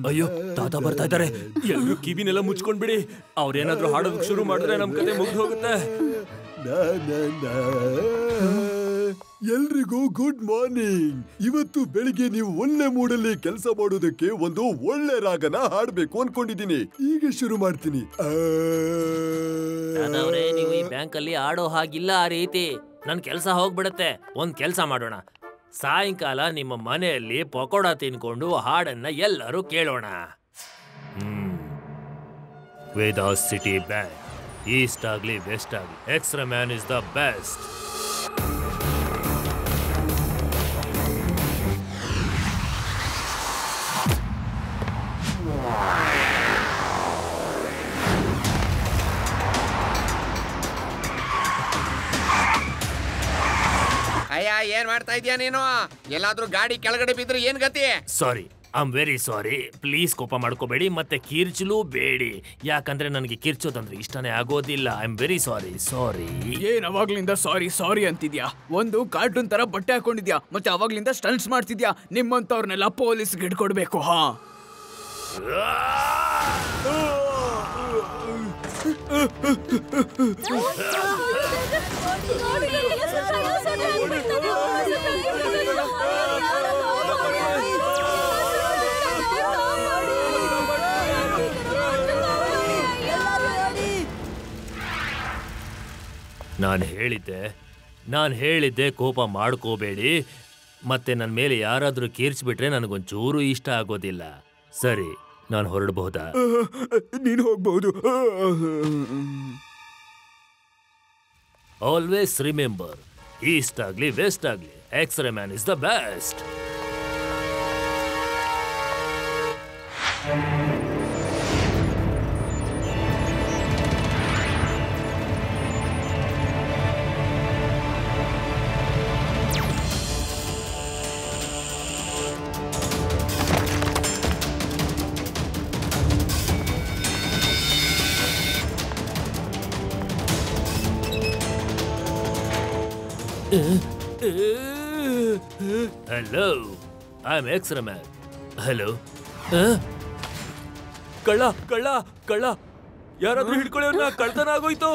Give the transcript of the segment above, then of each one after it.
ಅಯ್ಯೋ, ತಾತ ಬರ್ತಾ ಇದ್ದಾರೆ. ಎಲ್ಲರೂ ಕಿವಿನೆಲ್ಲ ಮುಚ್ಕೊಂಡ್ಬಿಡಿ. ಅವ್ರೇನಾದ್ರೂ ಹಾಡೋದಕ್ಕೆ ಶುರು ಮಾಡಿದ್ರೆ ನಮ್ ಕತೆ ಮುಗ್ದು ಹೋಗುತ್ತೆ. ಎಲ್ರಿಗೂ ಗುಡ್ ಮಾರ್ನಿಂಗ್. ಇವತ್ತು ಬೆಳಿಗ್ಗೆ ನೀವು ಒಳ್ಳೆ ಮೂಡಲ್ಲಿ ಕೆಲಸ ಮಾಡೋದಕ್ಕೆ ಒಂದು ಒಳ್ಳೆ ರಾಗನ ಹಾಡ್ಬೇಕು ಅನ್ಕೊಂಡಿದ್ದೀನಿ. ಈಗ ಶುರು ಮಾಡ್ತೀನಿ. ನೀವು ಈ ಬ್ಯಾಂಕ್ ಅಲ್ಲಿ ಆಡೋ ಹಾಗಿಲ್ಲ ಆ ರೀತಿ. ನನ್ ಕೆಲ್ಸ ಹೋಗ್ಬಿಡತ್ತೆ. ಒಂದ್ ಕೆಲ್ಸ ಮಾಡೋಣ, ಸಾಯಂಕಾಲ ನಿಮ್ಮ ಮನೆಯಲ್ಲಿ ಪಕೋಡ ತಿನ್ಕೊಂಡು ಹಾಡನ್ನ ಎಲ್ಲರೂ ಕೇಳೋಣ. ವೇದಾಸ್ ಸಿಟಿ ಬ್ಯಾಂಕ್, ಈಸ್ಟ್ ಆಗ್ಲಿ ವೆಸ್ಟ್ ಆಗ್ಲಿ, extra man is the best. ಅಯ್ಯ, ಏನ್ ಮಾಡ್ತಾ ಇದೀಯ ನೀನು? ಎಲ್ಲಾದ್ರೂ ಗಾಡಿ ಕೆಳಗಡೆ ಬಿದ್ರೆ ಏನ್ ಗತಿ? Sorry, I am very sorry. Please ಕೋಪ ಮಾಡ್ಕೋಬೇಡಿ, ಮತ್ತೆ ಕಿರ್ಚಲು ಬೇಡಿ. ಯಾಕಂದ್ರೆ ನನಗೆ ಕಿರ್ಚೋದಂದ್ರೆ ಇಷ್ಟನೇ ಆಗೋದಿಲ್ಲ. I am very sorry. Sorry. ಏನ್ ಅವಾಗ್ಲಿಂದ ಸಾರಿ ಸಾರಿ ಅಂತಿದ್ಯಾ? ಒಂದು ಕಾರ್ಟೂನ್ ತರ ಬಟ್ಟೆ ಹಾಕೊಂಡಿದ್ಯಾ, ಮತ್ತೆ ಅವಾಗ್ಲಿಂದ ಸ್ಟಂಟ್ಸ್ ಮಾಡ್ತಿದ್ಯಾ. ನಿಮ್ಮಂತವ್ರನ್ನೆಲ್ಲ ಪೊಲೀಸ್ಗೆ ಹಿಡ್ಕೊಡ್ಬೇಕು. ಹಾ, ನಾನು ಹೇಳಿದ್ದೆ ಕೋಪ ಮಾಡ್ಕೋಬೇಡಿ. ಮತ್ತೆ ನನ್ನ ಮೇಲೆ ಯಾರಾದ್ರೂ ಕೀರ್ಚ್ಬಿಟ್ರೆ ನನಗೊಂಚೂರು ಇಷ್ಟ ಆಗೋದಿಲ್ಲ. ಸರಿ, ನಾನು ಹೊರಡಬಹುದಾ? ನೀನು ಹೋಗ್ಬಹುದು. ಆಲ್ವೇಸ್ ರಿಮೆಂಬರ್, ಈಸ್ಟ್ ಆಗ್ಲಿ ವೆಸ್ಟ್ ಆಗ್ಲಿ, x-ray man is the best. Hello, I'm Extra Man. Hello. ಕಳ್ಳ ಯಾರಾದ್ರೂ ಹಿಡ್ಕೊಳ್ಳಿ ಅವ್ರನ್ನ. ಕಳ್ತನ ಆಗೋಯ್ತು.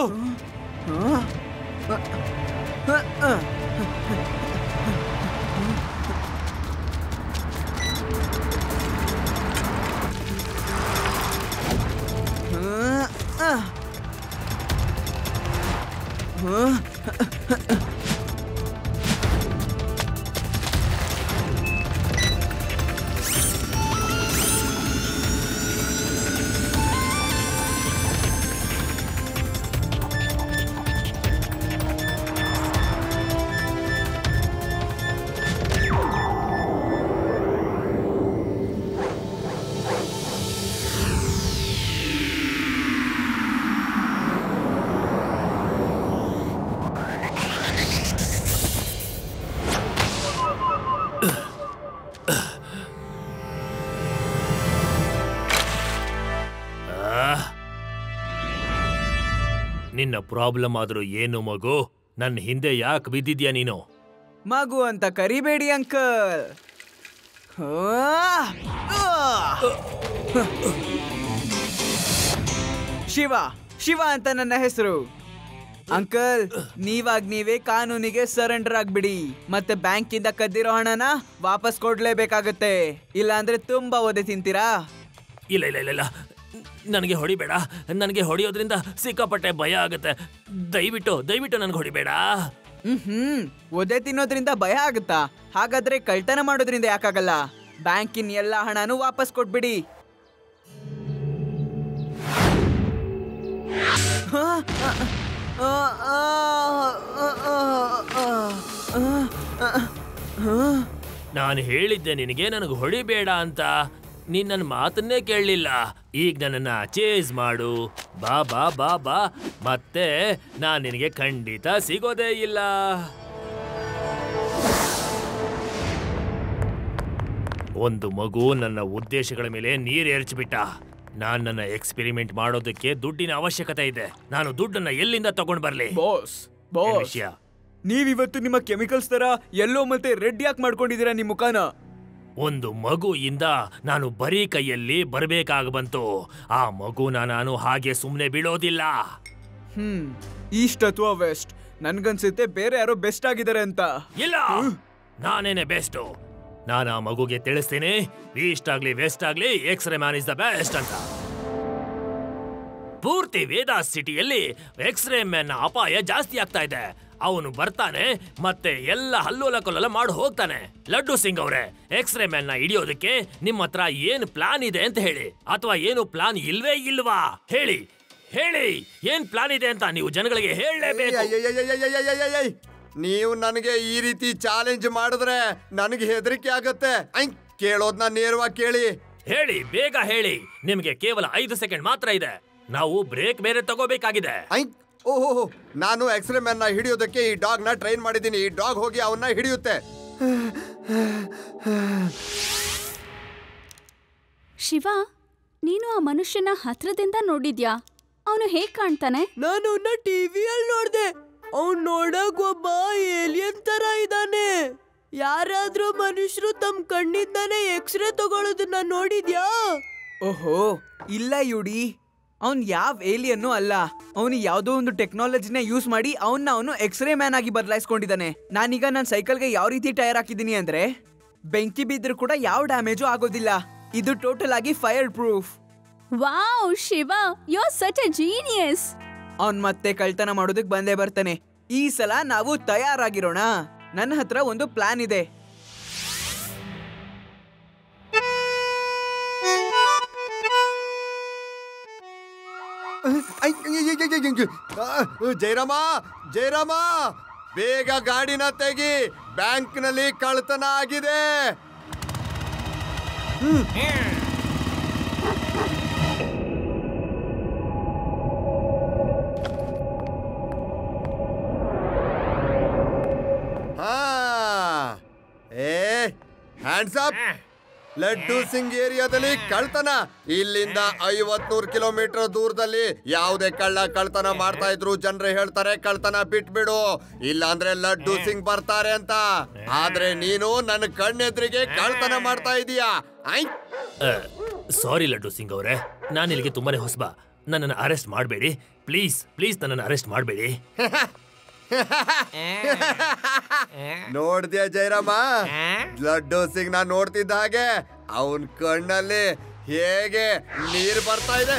ನಿನ್ನ ಪ್ರಾಬ್ಲಮ್ ಆದ್ರೂ ಏನು ಮಗು? ನನ್ನ ಹಿಂದೆ ಯಾಕೆ ಬಿದ್ದಿದ್ಯಾ ನೀನು? ಮಗು ಅಂತ ಕರಿಬೇಡಿ ಅಂಕಲ್. ಶಿವ ಅಂತ ನನ್ನ ಹೆಸರು. ಅಂಕಲ್, ನೀವೇ ಕಾನೂನಿಗೆ ಸರೆಂಡರ್ ಆಗ್ಬಿಡಿ. ಮತ್ತೆ ಬ್ಯಾಂಕಿಂದ ಕದ್ದಿರೋ ಹಣನ ವಾಪಸ್ ಕೊಡ್ಲೇಬೇಕಾಗತ್ತೆ. ಇಲ್ಲ ಅಂದ್ರೆ ತುಂಬಾ ಒದೆ ತಿಂತೀರಾ. ಇಲ್ಲ, ನನಗೆ ಹೊಡಿಬೇಡ. ನನಗೆ ಹೊಡಿಯೋದ್ರಿಂದ ಸಿಕ್ಕಾಪಟ್ಟೆ ಭಯ ಆಗುತ್ತೆ. ದಯವಿಟ್ಟು ನನಗೆ ಹೊಡಿಬೇಡ. ಒದೆ ತಿನ್ನೋದ್ರಿಂದ ಭಯ ಆಗುತ್ತಾ? ಹಾಗಾದ್ರೆ ಕಳ್ತನ ಮಾಡೋದ್ರಿಂದ ಯಾಕಾಗಲ್ಲ? ಬ್ಯಾಂಕಿನ ಎಲ್ಲ ಹಣನೂ ವಾಪಸ್ ಕೊಟ್ಬಿಡಿ. ನಾನು ಹೇಳಿದ್ದೆ ನಿನಗೆ ನನಗೆ ಹೊಡಿಬೇಡ ಅಂತ. ನೀನ್ ನನ್ನ ಮಾತನ್ನೇ ಕೇಳಲಿಲ್ಲ. ಈಗ ನನ್ನನ್ನ ಚೇಸ್ ಮಾಡು. ಬಾ ಬಾ ಬಾ ಬಾ, ಮತ್ತೆ ನಾನ್ ನಿನಗೆ ಖಂಡಿತ ಸಿಗೋದೇ ಇಲ್ಲ. ಒಂದು ಮಗು ನನ್ನ ಉದ್ದೇಶಗಳ ಮೇಲೆ ನೀರು ಎರಚಿಬಿಟ್ಟ. ನಾನ್ ನನ್ನ ಎಕ್ಸ್ಪೆರಿಮೆಂಟ್ ಮಾಡೋದಕ್ಕೆ ದುಡ್ಡಿನ ಅವಶ್ಯಕತೆ ಇದೆ. ನಾನು ದುಡ್ಡನ್ನ ಎಲ್ಲಿಂದ ತಗೊಂಡ್ ಬರ್ಲಿ? ಬಾಸ್, ವಿಷಯ ನೀವಿವತ್ತು ನಿಮ್ಮ ಕೆಮಿಕಲ್ಸ್ ತರ ಯೆಲ್ಲೋ ಮತ್ತೆ ರೆಡ್ ಯಾಕೆ ಮಾಡ್ಕೊಂಡಿದ್ದೀರಾ ನಿಮ್ ಮುಖಾನ? ಒಂದು ಮಗುಯಿಂದ ನಾನು ಬರೀ ಕೈಯಲ್ಲಿ ಬರ್ಬೇಕಾಗ ಬಂತು. ಆ ಮಗುನ ನಾನು ಹಾಗೆ ಸುಮ್ನೆ ಬಿಡೋದಿಲ್ಲ. ಈಸ್ಟ್ ಅಥವಾ ವೆಸ್ಟ್? ನನ್ಗನ್ಸುತ್ತೆ ಬೇರೆ ಯಾರೋ ಬೆಸ್ಟ್ ಆಗಿದ್ದಾರೆ ಅಂತ. ಇಲ್ಲ, ನಾನೇನೆ ಬೆಸ್ಟ್. ನಾನು ಆ ಮಗುಗೆ ತಿಳಿಸ್ತೀನಿ, ಈಸ್ಟ್ ಆಗ್ಲಿ ವೆಸ್ಟ್ ಆಗ್ಲಿ x-ray man is the best ಅಂತ. ಪೂರ್ತಿ ವೇದಾಸ್ ಸಿಟಿಯಲ್ಲಿ ಎಕ್ಸ್ರೇ ಮ್ಯಾನ್ ಅಪಾಯ ಜಾಸ್ತಿ ಆಗ್ತಾ ಇದೆ. ಅವನು ಬರ್ತಾನೆ ಮತ್ತೆ ಎಲ್ಲ ಹಲ್ಲೋಲ ಕೊಲ್ಲಲ ಮಾಡಿ ಹೋಗ್ತಾನೆ. ಲಡ್ಡು ಸಿಂಗ್ ಅವರೇ, ಎಕ್ಸ್ರೇ ಮ್ಯಾನ್ ನ ಹಿಡಿಯೋದಕ್ಕೆ ನಿಮ್ಮ ಹತ್ರ ಏನ್ ಪ್ಲಾನ್ ಇದೆ ಅಂತ ಹೇಳಿ, ಅಥವಾ ಏನು ಪ್ಲಾನ್ ಇಲ್ವೇ ಇಲ್ವಾ ಹೇಳಿ. ಹೇಳಿ, ಏನ್ ಪ್ಲಾನ್ ಇದೆ ಅಂತ ನೀವು ಜನಗಳಿಗೆ ಹೇಳಲೇಬೇಕು. ನೀವು ನನಗೆ ಈ ರೀತಿ ಚಾಲೆಂಜ್ ಮಾಡಿದ್ರೆ ನನಗೆ ಹೆದರಿಕೆ ಆಗತ್ತೆ. ಕೇಳೋದ್ನ ನೇರವಾಗಿ ಕೇಳಿ. ಹೇಳಿ, ಬೇಗ ಹೇಳಿ. ನಿಮ್ಗೆ ಕೇವಲ 5 ಸೆಕೆಂಡ್ ಮಾತ್ರ ಇದೆ. ನಾವು ಬ್ರೇಕ್ ಬೇರೆ ತಗೋಬೇಕಾಗಿದೆ. ಓಹೋ, ನಾನು ಎಕ್ಸ್ರೇ ಮ್ಯಾನ್ ನ ಹಿಡಿಯೋದಕ್ಕೆ ಈ ಡಾಗ್ ನ ಟ್ರೈನ್ ಮಾಡಿದ್ದೀನಿ. ಈ ಡಾಗ್ ಹೋಗಿ ಅವನ್ನ ಹಿಡಿಯುತ್ತೆ. ಶಿವ, ನೀನು ಆ ಮನುಷ್ಯನ ಹತ್ರದಿಂದ ನೋಡಿದ್ಯಾ? ಅವನು ಹೇಗ್ ಕಾಣ್ತಾನೆ? ನಾನು ಅವನ್ನ ಟಿವಿಯಲ್ಲಿ ನೋಡ್ದೆ. ಅವ್ನ್ ನೋಡಕ್ ಒಬ್ಬ ಏಲಿಯನ್ ತರ ಇದ್ದಾನೆ. ಯಾರಾದ್ರೂ ಮನುಷ್ಯರು ತಮ್ಮ ಕಣ್ಣಿಂದಾನೆ ಎಕ್ಸ್ರೇ ತಗೊಳ್ಳೋದನ್ನ ನೋಡಿದ್ಯಾ? ಓಹೋ, ಇಲ್ಲ ಯುಡಿ, ಅವ್ನ್ ಯಾವ ಏಲಿಯನ್ನು ಅಲ್ಲ. ಅವನು ಯಾವ್ದೋ ಒಂದು ಟೆಕ್ನಾಲಜಿನ ಯೂಸ್ ಮಾಡಿ ಅವನು ಎಕ್ಸ್ರೇ ಮ್ಯಾನ್ ಆಗಿ ಬದಲಾಯಿಸ್ಕೊಂಡಿದ್ದಾನೆ. ನಾನೀಗ ನನ್ನ ಸೈಕಲ್ಗೆ ಯಾವ ರೀತಿ ಟೈರ್ ಹಾಕಿದ್ದೀನಿ ಅಂದ್ರೆ ಬೆಂಕಿ ಬಿದ್ದರೂ ಕೂಡ ಯಾವ ಡ್ಯಾಮೇಜು ಆಗೋದಿಲ್ಲ. ಇದು ಟೋಟಲ್ ಆಗಿ fireproof. Wow Shiva, you are such a genius. ಅವ್ನ್ ಮತ್ತೆ ಕಳ್ತನ ಮಾಡೋದಕ್ಕೆ ಬಂದೇ ಬರ್ತಾನೆ. ಈ ಸಲ ನಾವು ತಯಾರಾಗಿರೋಣ. ನನ್ನ ಹತ್ರ ಒಂದು ಪ್ಲಾನ್ ಇದೆ. ಜಯರಾಮ, ಜಯರಾಮ, ಬೇಗ ಗಾಡಿನ ತೆಗಿ. ಬ್ಯಾಂಕ್ ನಲ್ಲಿ ಕಳ್ತನ ಆಗಿದೆ. Hands up. ಲಡ್ಡು ಸಿಂಗ್ ಏರಿಯಾದಲ್ಲಿ ಕಳ್ತನ. ಇಲ್ಲಿಂದ 50-100 ಕಿಲೋಮೀಟರ್ ದೂರದಲ್ಲಿ ಯಾವುದೇ ಕಳ್ತನ ಮಾಡ್ತಾ ಇದ್ರು ಜನರೇ ಹೇಳ್ತಾರೆ ಕಳ್ತನ ಬಿಟ್ಬಿಡು, ಇಲ್ಲ ಅಂದ್ರೆ ಲಡ್ಡು ಸಿಂಗ್ ಬರ್ತಾರೆ ಅಂತ. ಆದ್ರೆ ನೀನು ನನ್ನ ಕಣ್ಣೆದ್ರಿಗೆ ಕಳ್ತನ ಮಾಡ್ತಾ ಇದೀಯಾ. ಸಾರಿ ಲಡ್ಡು ಸಿಂಗ್ ಅವರೇ, ನಾನು ಇಲ್ಲಿಗೆ ತುಂಬಾನೇ ಹೊಸಬ. ನನ್ನನ್ನು ಅರೆಸ್ಟ್ ಮಾಡಬೇಡಿ ಪ್ಲೀಸ್. ಪ್ಲೀಸ್ ನನ್ನನ್ನು ಅರೆಸ್ಟ್ ಮಾಡಬೇಡಿ. ನೋಡ್ದ್ಯಾ ಜಯರಾಮ, ಲಡ್ಡು ಸಿಂಗ್ ನಾ ನೋಡ್ತಿದ್ದ ಹಾಗೆ ಅವನ್ ಕಣ್ಣಲ್ಲಿ ಹೇಗೆ ನೀರು ಬರ್ತಾ ಇದೆ.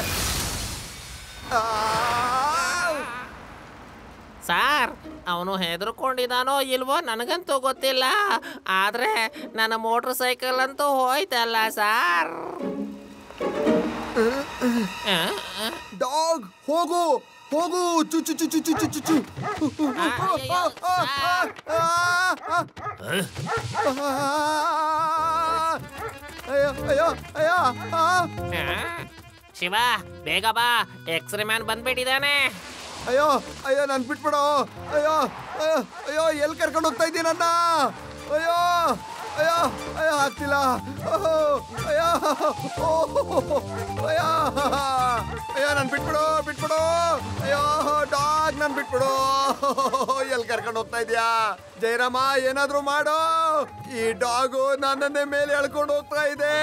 ಸಾರ್, ಅವನು ಹೆದರ್ಕೊಂಡಿದ್ದಾನೋ ಇಲ್ವೋ ನನಗಂತೂ ಗೊತ್ತಿಲ್ಲ. ಆದ್ರೆ ನನ್ನ ಮೋಟರ್ ಸೈಕಲ್ ಅಂತೂ ಹೋಯ್ತಲ್ಲ ಸಾರ್. ಡಾಗ್ ಹೋಗು ಹೋಗು. ಚು ಚು ಚು ಚು ಚು ಚು ಚು. ಶಿವ, ಬೇಗ ಬಾ, ಎಕ್ಸ್ರೇ ಮ್ಯಾನ್ ಬಂದ್ಬಿಟ್ಟಿದ್ದಾನೆ. ಅಯ್ಯೋ ಅಯ್ಯೋ, ನನ್ ಬಿಟ್ಬಿಡು. ಅಯ್ಯೋ ಅಯ್ಯೋ ಅಯ್ಯೋ, ಎಲ್ಲಿ ಕರ್ಕೊಂಡು ಹೋಗ್ತಾ ಇದ್ದೀನಿ ನನ್ನ? ಅಯ್ಯೋ ಅಯ್ಯೋ ಅಯ್ಯೋ, ಆಗ್ತಿಲ್ಲ. ಅಯ್ಯೋ ಅಯ್ಯೋ ಅಯ್ಯೋ, ನನ್ ಬಿಟ್ಬಿಡು ಬಿಟ್ಬಿಡು. ಅಯ್ಯೋ ಡಾಗ್, ನನ್ ಬಿಟ್ಬಿಡು. ಎಲ್ಲಿ ಕರ್ಕೊಂಡು ಹೋಗ್ತಾ ಇದೀಯಾ ಜಯರಾಮ? ಏನಾದ್ರೂ ಮಾಡು. ಈ ಡಾಗು ನನ್ನನ್ನೇ ಮೇಲೆ ಎಳ್ಕೊಂಡು ಹೋಗ್ತಾ ಇದೆ.